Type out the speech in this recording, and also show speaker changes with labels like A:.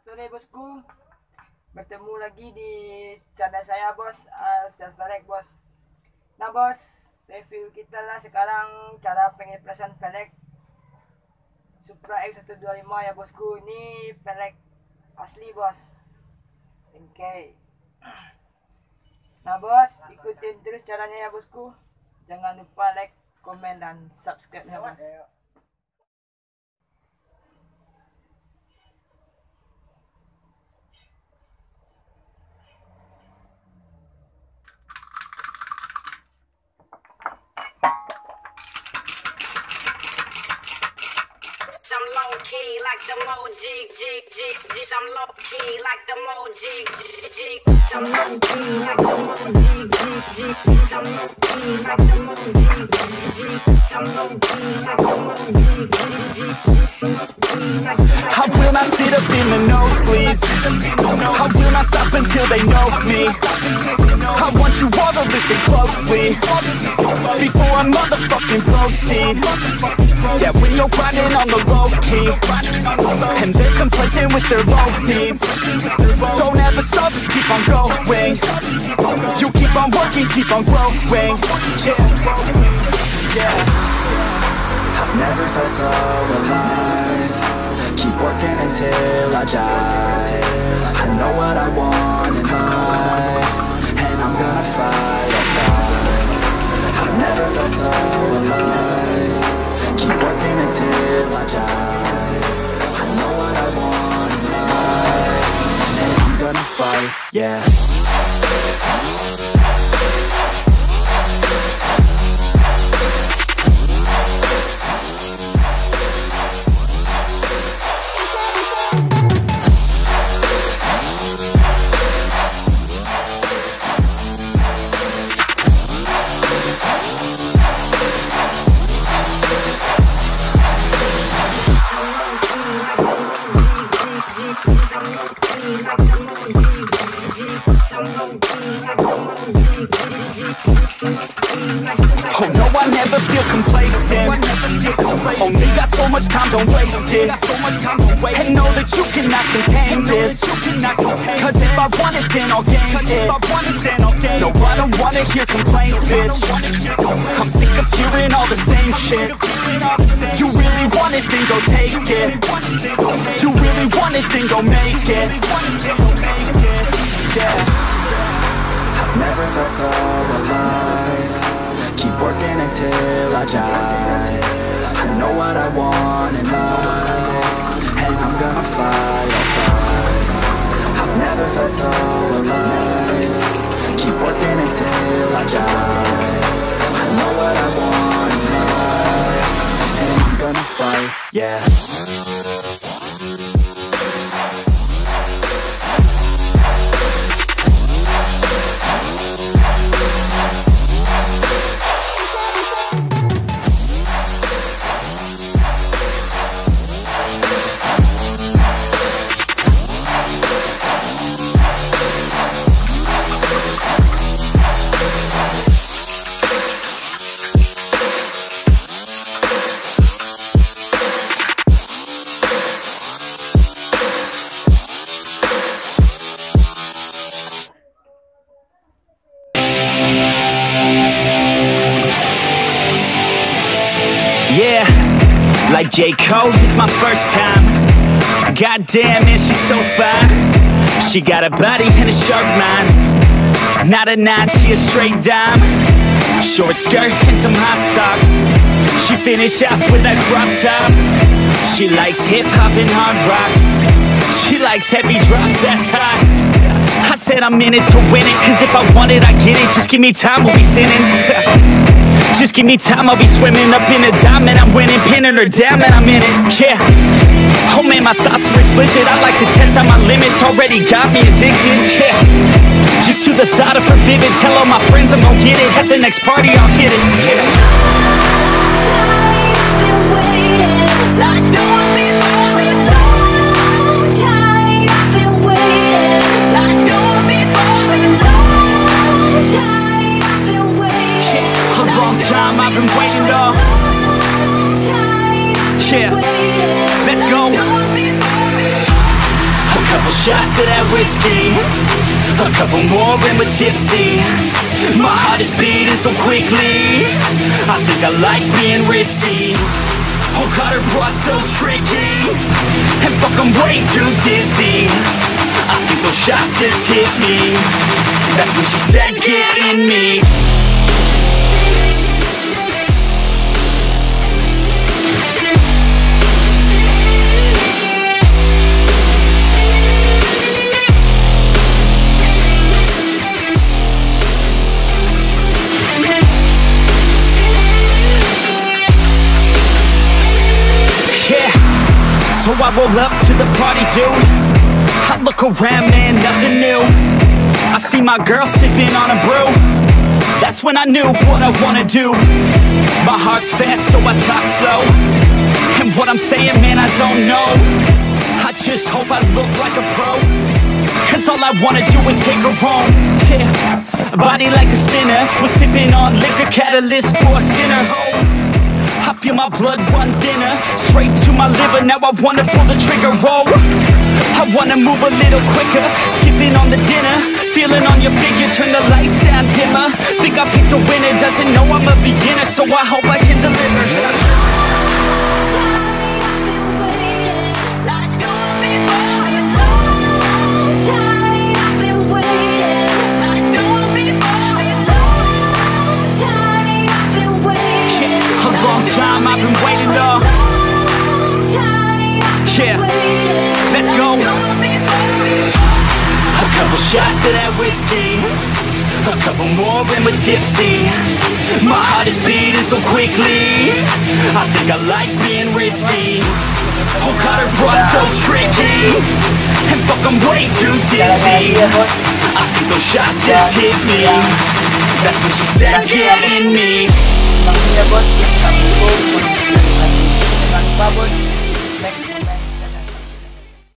A: Sore bosku, bertemu lagi di channel saya bos, Pres Vleg bos. Nah bos, review kita lah sekarang cara pengepresan velg Supra X125 ya bosku. Ini velg asli bos. Oke. Nah bos, ikutin terus caranya ya bosku. Jangan lupa like, komen, dan subscribe ya bos.
B: I'm low key like the OG, I'm low key like the OG, I'm low key like the OG, I'm low key like the OG, I'm low key like the
C: I will not sit up in the nosebleeds. I will not stop until they know me. I want you all to listen closely before I motherfucking proceed. Yeah, when you're grinding on the low key and they're complacent with their low needs, don't ever stop, just keep on going. You keep on working, keep on growing. Yeah. I've never felt so alive. Keep working until I die. I know what I want in life, and I'm gonna fight, I'll fight. I've never felt so alive. Keep working until I die. I know what I want in life, and I'm gonna fight, yeah. Oh no, I never feel complacent. Only got so much time, don't waste it. And know that you cannot contain this, cause if I want it, then I'll gain it. No, I don't wanna hear complaints, bitch. I'm sick of hearing all the same shit. You really want it, then go take it. You really want it, then go make it. Yeah. I've never felt so alive. Keep working until I die. I know what I want in life, and I'm gonna fight, I'll fight. I've never felt so alive. Keep working until I die. I know what I want in life, and I'm gonna fight, yeah. Yeah, like J. Cole, it's my first time. Goddamn, man, she's so fine. She got a body and a sharp mind. Not a 9, she a straight dime. Short skirt and some high socks. She finish off with that crop top. She likes hip-hop and hard rock. She likes heavy drops, that's hot. I said I'm in it to win it, cause if I want it, I get it. Just give me time, we'll be sinning. Just give me time, I'll be swimming up in a diamond. I'm winning, pinning her down, man, I'm in it, yeah. Oh man, my thoughts are explicit. I like to test out my limits, already got me addicted, yeah. Just to the thought of her vivid. Tell all my friends I'm gon' get it. At the next party, I'll hit it, yeah.
B: Been waiting like no one before. A long time I've been waiting like no one before. A long time I've been waiting.
C: A long time I've been waiting, though. Yeah, let's go. A couple shots of that whiskey, a couple more and we're tipsy. My heart is beating so quickly, I think I like being risky. Oh God, her boy's so tricky, and fuck, I'm way too dizzy. I think those shots just hit me. That's when she said, get in me. So I roll up to the party, dude. I look around, man, nothing new. I see my girl sipping on a brew. That's when I knew what I wanna do. My heart's fast, so I talk slow. And what I'm saying, man, I don't know. I just hope I look like a pro, cause all I wanna do is take her home, yeah. Body like a spinner, we're sipping on liquor, catalyst for a sinner. I feel my blood run thinner, straight to my liver. Now I wanna pull the trigger, roll. I wanna move a little quicker, skipping on the dinner, feeling on your figure, turn the lights down dimmer. Think I picked a winner, doesn't know I'm a beginner, so I hope I can deliver. Long time I've been waiting, though. Yeah, let's go. A couple shots of that whiskey, a couple more and we're tipsy. My heart is beating so quickly, I think I like being risky. Oh God, her boy's so tricky, and fuck, I'm way too dizzy. I think those shots just hit me. That's when she said, get in me.
A: Maksudnya bos, terus kamu jangan lupa bos.